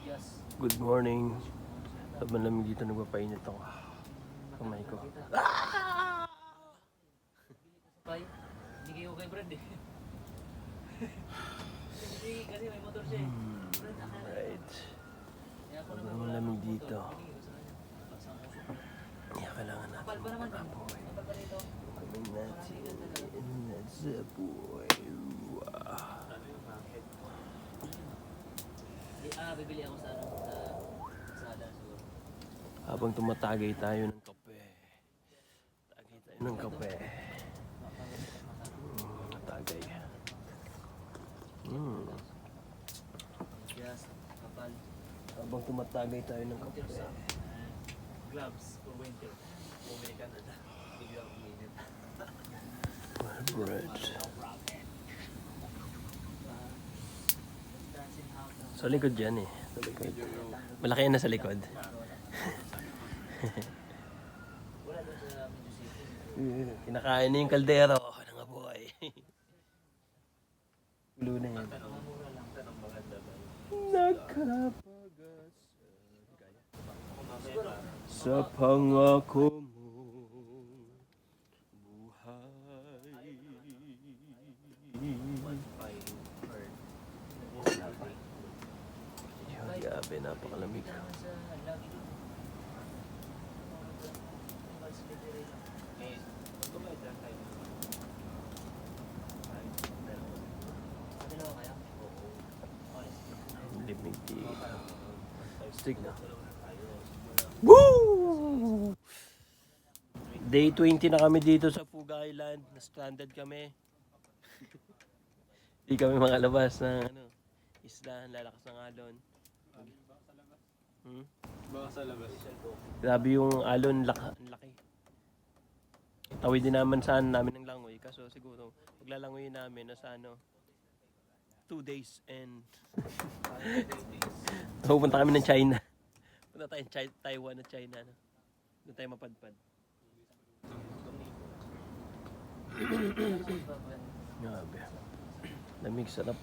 Good morning. Habang lamig dito, nagpapainit ako. Kamay ko. Hindi kayo kay Brad eh. Kasi may motor siya eh. Right. Habang lamig dito. Kaya kailangan natin mag-apoy. Kaming natin. That's a boy. Bibili ako sa Sada siguro. Habang tumatagay tayo ng kape. Tagay tayo ng kape. Tagay. Yes, kapal. Habang tumatagay tayo ng kape. Gloves for winter. Bumili ka na. Bigla ako minute. Bread. Sa likod yan eh. Sa likod. Malaki yan na sa likod. Wala doon sa Medyo City. Kinakain na yung kaldero ng apoy. Ulo na yan. Nakapagas sa pangako mong buhay. Grabe, napakalamig. Limig dito. Stick na. Woo! Day 20 na kami dito sa Puga Island. Na-stranded kami. Hindi kami makalabas ng isla. Lalakas ng alon. Baka sa labas. Grabe yung alon, laki. Tawid din naman saan namin ng langoy. Kaso siguro, maglalangoy namin na sa 2 days and pupunta kami ng China. Punta tayo Taiwan at China. Doon tayo mapadpad. Grabe. Lamig, sarap.